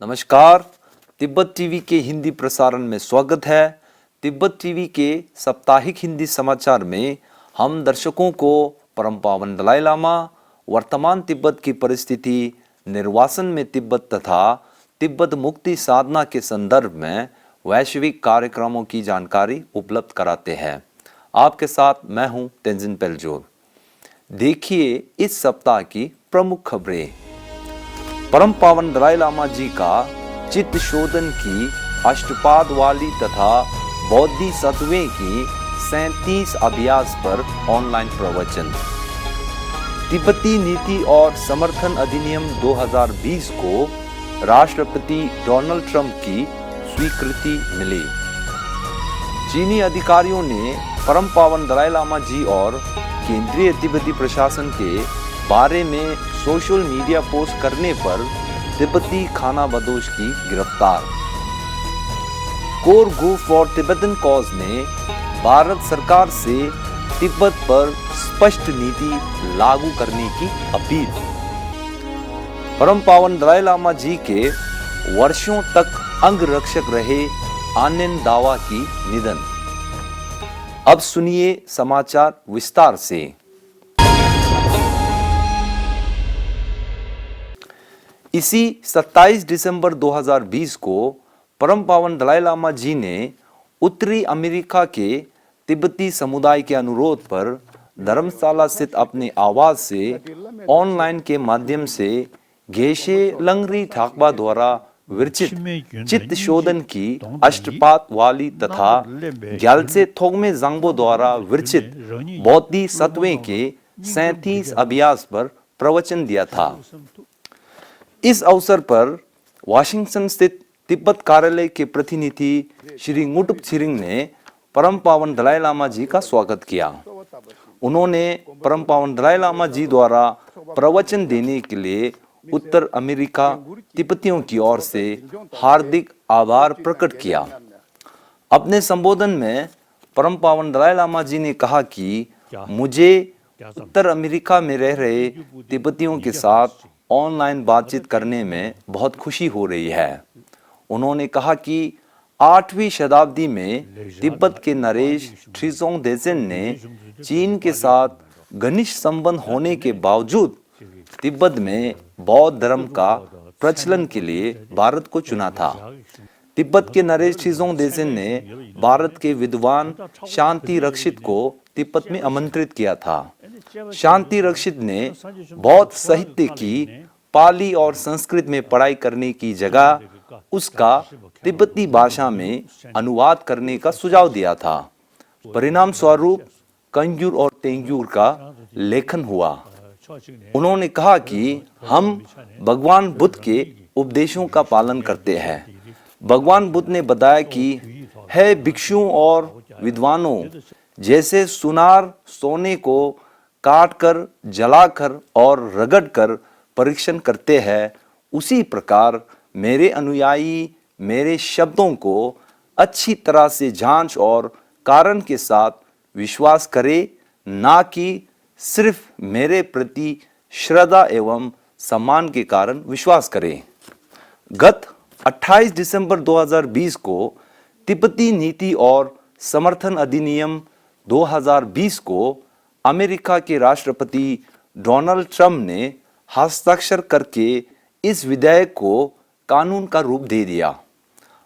नमस्कार। तिब्बत टीवी के हिंदी प्रसारण में स्वागत है। तिब्बत टीवी के साप्ताहिक हिंदी समाचार में हम दर्शकों को परम पावन दलाई लामा, वर्तमान तिब्बत की परिस्थिति, निर्वासन में तिब्बत तथा तिब्बत मुक्ति साधना के संदर्भ में वैश्विक कार्यक्रमों की जानकारी उपलब्ध कराते हैं। आपके साथ मैं हूं तेंजिन पेलजोर। देखिए इस सप्ताह की प्रमुख खबरें। परम पावन दलाई लामा जी का चित्त शोधन की अष्टपाद वाली तथा बौद्धि सत्वें की 37 अभ्यास पर ऑनलाइन प्रवचन। तिब्बती नीति और समर्थन अधिनियम 2020 को राष्ट्रपति डोनाल्ड ट्रंप की स्वीकृति मिली। चीनी अधिकारियों ने परम पावन दलाई लामा जी और केंद्रीय तिब्बती प्रशासन के बारे में सोशल मीडिया पोस्ट करने पर तिब्बती खानाबदोश की गिरफ्तार। Core group for Tibetan cause ने भारत सरकार से तिब्बत पर स्पष्ट नीति लागू करने की अपील। परम पावन दलाई लामा जी के वर्षों तक अंग रक्षक रहे आनंद दावा की निधन। अब सुनिए समाचार विस्तार से। इसी 27 दिसंबर 2020 को परम पावन दलाई लामा जी ने उत्तरी अमेरिका के तिब्बती समुदाय के अनुरोध पर धर्मशाला स्थित अपने आवास से ऑनलाइन के माध्यम से गेशे लंगरी ठाकबा द्वारा विरचित चित्त शोधन की अष्टपाद वाली तथा ग्यालसे थोगमे जांगबो द्वारा विरचित बौद्धि सत्वें के 37 अभ्यास पर प्रवचन दिया था। इस अवसर पर वाशिंगटन स्थित तिब्बत कार्यालय के प्रतिनिधि श्री ngutup छिरिंग ने परम पावन दलाई लामा जी का स्वागत किया। उन्होंने परम पावन दलाई लामा जी द्वारा प्रवचन देने के लिए उत्तर अमेरिका तिब्बतियों की ओर से हार्दिक आभार प्रकट किया। अपने संबोधन में परम पावन दलाई लामा जी ने कहा कि मुझे उत्तर अमेरिका में रह रहे तिब्बतियों के साथ ऑनलाइन बातचीत करने में बहुत खुशी हो रही है। उन्होंने कहा कि 8वीं शताब्दी में तिब्बत के नरेश ट्रिजोंग देजेन ने चीन के साथ घनिष्ठ संबंध होने के बावजूद तिब्बत में बौद्ध धर्म का प्रचलन के लिए भारत को चुना था। तिब्बत के नरेश ट्रिजोंग देजेन ने भारत के विद्वान शांति रक्षित को तिब्बत में आमंत्रित किया था। शांति रक्षित ने बौद्ध साहित्य की पाली और संस्कृत में पढ़ाई करने की जगह उसका तिब्बती भाषा में अनुवाद करने का सुझाव दिया था। परिणाम स्वरूप कंजूर और तेंजूर का लेखन हुआ। उन्होंने कहा कि हम भगवान बुद्ध के उपदेशों का पालन करते हैं। भगवान बुद्ध ने बताया कि हे भिक्षुओं और विद्वानों, जैसे सुनार सोने को काटकर, जलाकर और रगड़कर परीक्षण करते हैं, उसी प्रकार मेरे अनुयायी मेरे शब्दों को अच्छी तरह से जांच और कारण के साथ विश्वास करे, ना कि सिर्फ मेरे प्रति श्रद्धा एवं सम्मान के कारण विश्वास करें। गत 28 दिसंबर 2020 को तिब्बती नीति और समर्थन अधिनियम 2020 को अमेरिका के राष्ट्रपति डोनाल्ड ट्रंप ने हस्ताक्षर करके इस विधेयक को कानून का रूप दे दिया।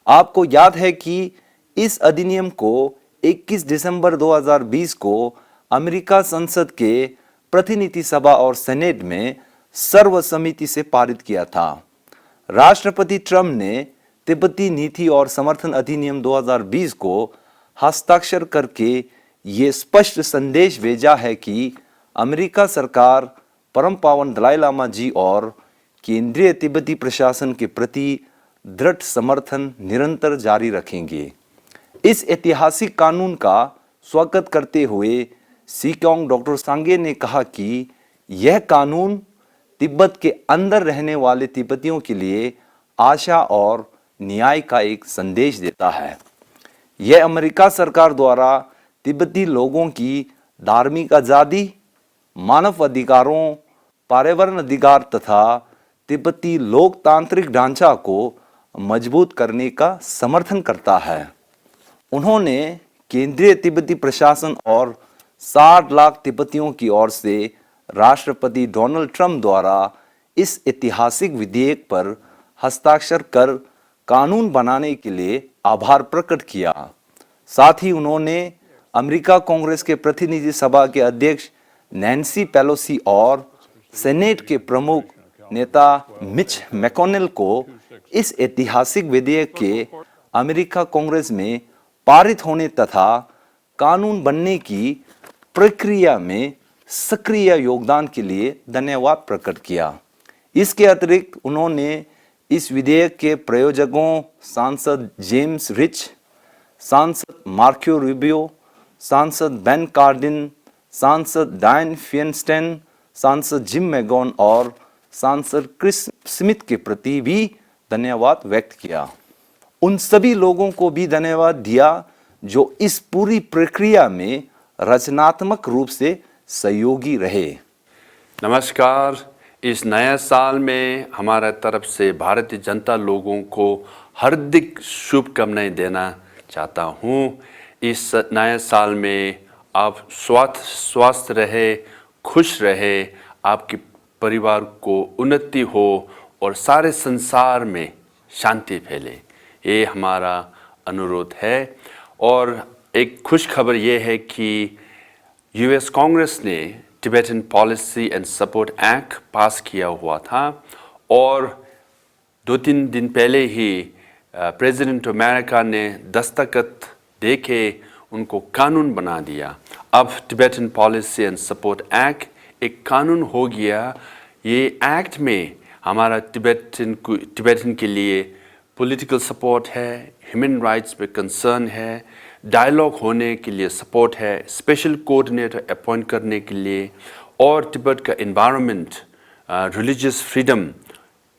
आपको याद है कि इस अधिनियम को 21 दिसंबर 2020 को अमेरिका संसद के प्रतिनिधि सभा और सेनेट में सर्वसम्मति से पारित किया था। राष्ट्रपति ट्रंप ने तिब्बती नीति और समर्थन अधिनियम 2020 को हस्ताक्षर करके ये स्पष्ट संदेश भेजा है कि अमेरिका सरकार परम पावन दलाई लामा जी और केंद्रीय तिब्बती प्रशासन के प्रति दृढ़ समर्थन निरंतर जारी रखेंगे। इस ऐतिहासिक कानून का स्वागत करते हुए सीक्योंग डॉक्टर सांगे ने कहा कि यह कानून तिब्बत के अंदर रहने वाले तिब्बतियों के लिए आशा और न्याय का एक संदेश देता है। यह अमेरिका सरकार द्वारा तिब्बती लोगों की धार्मिक आज़ादी, मानव अधिकारों, पर्यावरण अधिकार तथा तिब्बती लोकतांत्रिक ढांचा को मजबूत करने का समर्थन करता है। उन्होंने केंद्रीय तिब्बती प्रशासन और 60 लाख तिब्बतियों की ओर से राष्ट्रपति डोनाल्ड ट्रंप द्वारा इस ऐतिहासिक विधेयक पर हस्ताक्षर कर कानून बनाने के लिए आभार प्रकट किया। साथ ही उन्होंने अमेरिका कांग्रेस के प्रतिनिधि सभा के अध्यक्ष नैन्सी पेलोसी और सेनेट के प्रमुख नेता मिच मैकोनेल को इस ऐतिहासिक विधेयक के अमेरिका कांग्रेस में पारित होने तथा कानून बनने की प्रक्रिया में सक्रिय योगदान के लिए धन्यवाद प्रकट किया। इसके अतिरिक्त उन्होंने इस विधेयक के प्रयोजकों सांसद जेम्स रिच, सांसद मार्को रूबियो, सांसद बेन कार्डिन, सांसद डायन फियनस्टेन, सांसद जिम मैगोन और सांसद क्रिस स्मिथ के प्रति भी धन्यवाद व्यक्त किया। उन सभी लोगों को भी धन्यवाद दिया जो इस पूरी प्रक्रिया में रचनात्मक रूप से सहयोगी रहे। नमस्कार। इस नए साल में हमारे तरफ से भारतीय जनता लोगों को हार्दिक शुभकामनाएं देना चाहता हूँ। इस नए साल में आप स्वस्थ रहे, खुश रहे, आपके परिवार को उन्नति हो और सारे संसार में शांति फैले, ये हमारा अनुरोध है। और एक खुश खबर ये है कि यूएस कांग्रेस ने Tibetan policy and support act पास किया हुआ था और 2-3 दिन पहले ही प्रेसिडेंट अमेरिका ने दस्तखत देके उनको कानून बना दिया। अब Tibetan policy and support act एक कानून हो गया। ये एक्ट में हमारा टिबेटन के लिए पॉलिटिकल सपोर्ट है, ह्यूमन राइट्स पे कंसर्न है, डायलॉग होने के लिए सपोर्ट है, स्पेशल कोऑर्डिनेटर अपॉइंट करने के लिए, और तिब्बत का environment, religious freedom,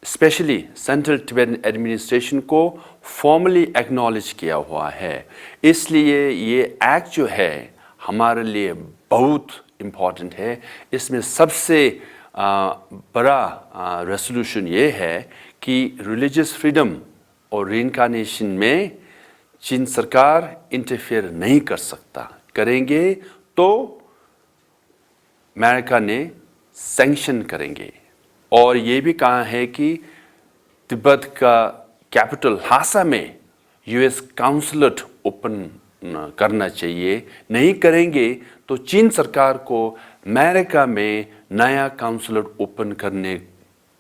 specially central Tibetan administration को फॉर्मली एक्नॉलेज किया हुआ है। इसलिए ये एक्ट जो है हमारे लिए बहुत इम्पॉर्टेंट है। इसमें सबसे बड़ा रेसोल्यूशन ये है कि रिलीजियस फ्रीडम और रीइंकार्नेशन में चीन सरकार इंटरफेयर नहीं कर सकता। करेंगे तो अमेरिका ने सैंक्शन करेंगे। और ये भी कहा है कि तिब्बत का कैपिटल ल्हासा में यूएस काउंसलेट ओपन करना चाहिए। नहीं करेंगे तो चीन सरकार को अमेरिका में नया काउंसलेट ओपन करने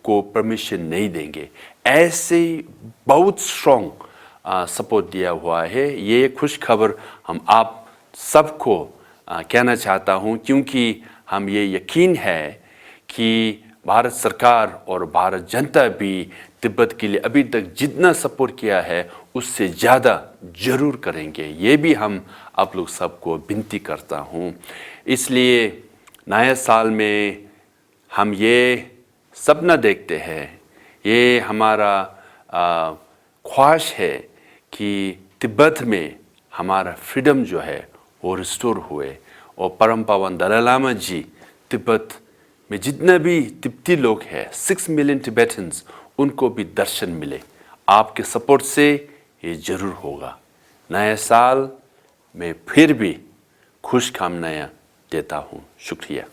को परमिशन नहीं देंगे। ऐसे बहुत स्ट्रॉन्ग सपोर्ट दिया हुआ है। ये खुश खबर हम आप सबको कहना चाहता हूँ, क्योंकि हम ये यकीन है कि भारत सरकार और भारत जनता भी तिब्बत के लिए अभी तक जितना सपोर्ट किया है उससे ज़्यादा ज़रूर करेंगे। ये भी हम आप लोग सबको विनती करता हूँ। इसलिए नए साल में हम ये सपना देखते हैं, ये हमारा ख्वाहिश है कि तिब्बत में हमारा फ्रीडम जो है वो रिस्टोर हुए और परम पावन दलाई लामा जी तिब्बत में जितने भी तिब्बती लोग हैं 6 मिलियन टिबेटन्स, उनको भी दर्शन मिले। आपके सपोर्ट से ये ज़रूर होगा। नए साल में फिर भी खुशकामनाएं देता हूँ। शुक्रिया।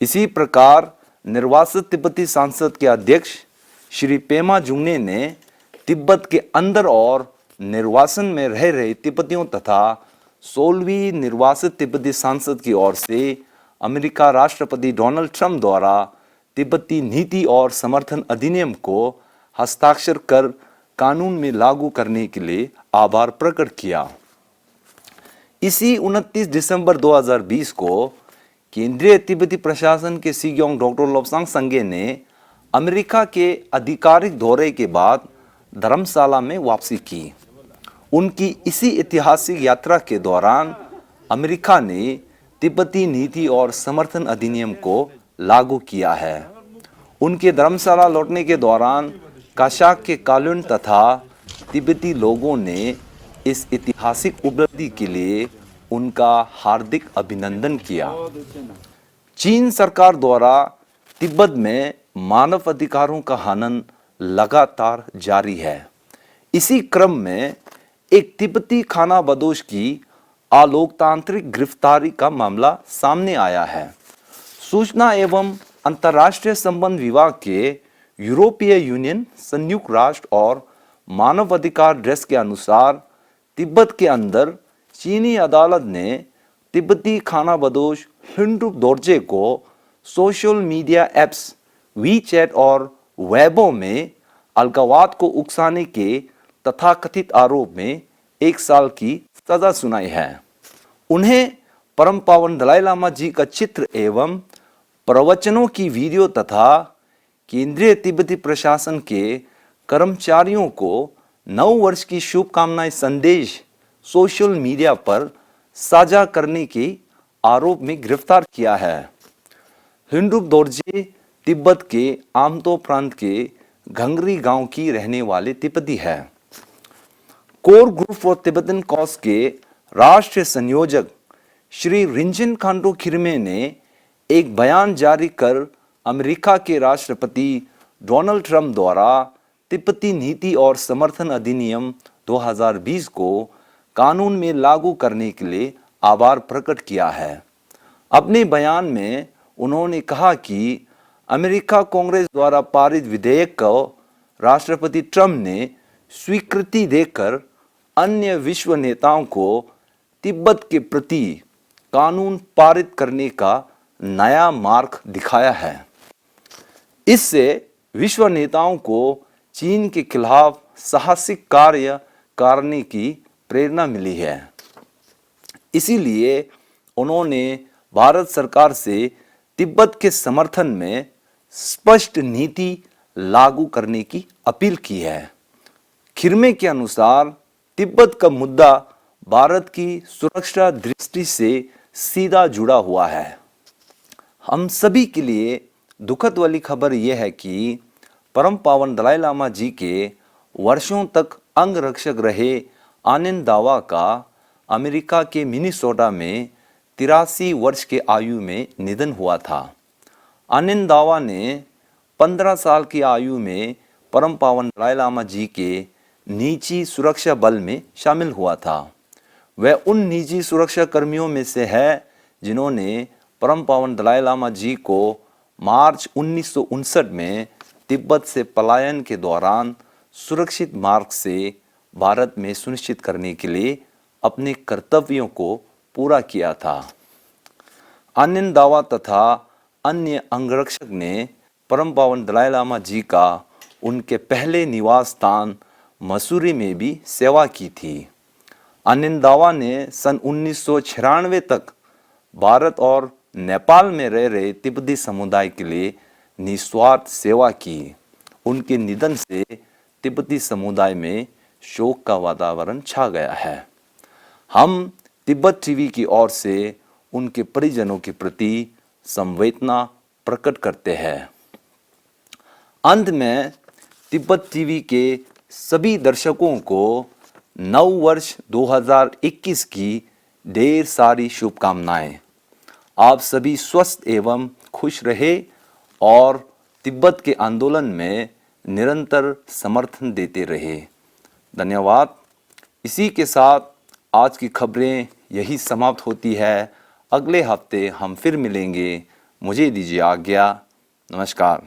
इसी प्रकार निर्वासित तिब्बती सांसद के अध्यक्ष श्री पेमा जुंगने ने तिब्बत के अंदर और निर्वासन में रह रहे तिब्बतियों तथा 16वीं निर्वासित तिब्बती सांसद की ओर से अमेरिका राष्ट्रपति डोनाल्ड ट्रंप द्वारा तिब्बती नीति और समर्थन अधिनियम को हस्ताक्षर कर कानून में लागू करने के लिए आभार प्रकट किया। इसी 29 दिसंबर 2020 को केंद्रीय तिब्बती प्रशासन के सीगोंग डॉक्टर लोब्सांग संगे ने अमेरिका के आधिकारिक दौरे के बाद धर्मशाला में वापसी की। उनकी इसी ऐतिहासिक यात्रा के दौरान अमेरिका ने तिब्बती नीति और समर्थन अधिनियम को लागू किया है। उनके धर्मशाला लौटने के दौरान काशाक के कालुन तथा तिब्बती लोगों ने इस ऐतिहासिक उपलब्धि के लिए उनका हार्दिक अभिनंदन किया। चीन सरकार द्वारा तिब्बत में मानव अधिकारों का हनन लगातार जारी है। इसी क्रम में एक तिब्बती खानाबदोश की अलोकतांत्रिक गिरफ्तारी का मामला सामने आया है। सूचना एवं अंतर्राष्ट्रीय संबंध विभाग के यूरोपीय यूनियन, संयुक्त राष्ट्र और मानवाधिकार डेस्क के अनुसार तिब्बत के अंदर चीनी अदालत ने तिब्बती खानाबदोश हिंड्रुप दोरजे को सोशल मीडिया ऐप्स वीचैट और वेबो में अलगाववाद को उकसाने के तथाकथित आरोप में 1 साल की सजा सुनाई है। उन्हें परम पावन दलाई लामा जी का चित्र एवं प्रवचनों की वीडियो तथा केंद्रीय तिब्बती प्रशासन के कर्मचारियों को 9 वर्ष की शुभकामनाएं संदेश सोशल मीडिया पर साझा करने के आरोप में गिरफ्तार किया है। हिंड्रुप दोरजे तिब्बत के आमतो प्रांत के घंगरी गांव की रहने वाले तिब्बती है। Core group for Tibetan cause के राष्ट्रीय संयोजक श्री रिंजन खांडो खिरमे ने एक बयान जारी कर अमेरिका के राष्ट्रपति डोनाल्ड ट्रंप द्वारा तिब्बती नीति और समर्थन अधिनियम 2020 को कानून में लागू करने के लिए आभार प्रकट किया है। अपने बयान में उन्होंने कहा कि अमेरिका कांग्रेस द्वारा पारित विधेयक को राष्ट्रपति ट्रंप ने स्वीकृति देकर अन्य विश्व नेताओं को तिब्बत के प्रति कानून पारित करने का नया मार्ग दिखाया है। इससे विश्व नेताओं को चीन के खिलाफ साहसिक कार्य करने की प्रेरणा मिली है। इसीलिए उन्होंने भारत सरकार से तिब्बत के समर्थन में स्पष्ट नीति लागू करने की अपील की है। खिरमे के अनुसार तिब्बत का मुद्दा भारत की सुरक्षा दृष्टि से सीधा जुड़ा हुआ है। हम सभी के लिए दुखद वाली खबर यह है कि परम पावन दलाई लामा जी के वर्षों तक अंगरक्षक रहे आनंद दावा का अमेरिका के मिनीसोटा में 83 वर्ष के आयु में निधन हुआ था। आनंद दावा ने 15 साल की आयु में परम पावन दलाई लामा जी के निजी सुरक्षा बल में शामिल हुआ था। वह उन निजी सुरक्षा कर्मियों में से है जिन्होंने परम पावन दलाई लामा जी को मार्च 1959 में तिब्बत से पलायन के दौरान सुरक्षित मार्ग से भारत में सुनिश्चित करने के लिए अपने कर्तव्यों को पूरा किया था। आनंद दावा तथा अन्य अंगरक्षक ने परम पावन दलाई लामा जी का उनके पहले निवास स्थान मसूरी में भी सेवा की थी। आनंद दावा ने सन 1996 तक भारत और नेपाल में रह रहे तिब्बती समुदाय के लिए निस्वार्थ सेवा की। उनके निधन से तिब्बती समुदाय में शोक का वातावरण छा गया है। हम तिब्बत टीवी की ओर से उनके परिजनों के प्रति संवेदना प्रकट करते हैं। अंत में तिब्बत टीवी के सभी दर्शकों को नव वर्ष 2021 की ढेर सारी शुभकामनाएं। आप सभी स्वस्थ एवं खुश रहे और तिब्बत के आंदोलन में निरंतर समर्थन देते रहे। धन्यवाद। इसी के साथ आज की खबरें यही समाप्त होती है। अगले हफ्ते हम फिर मिलेंगे। मुझे दीजिए आज्ञा। नमस्कार।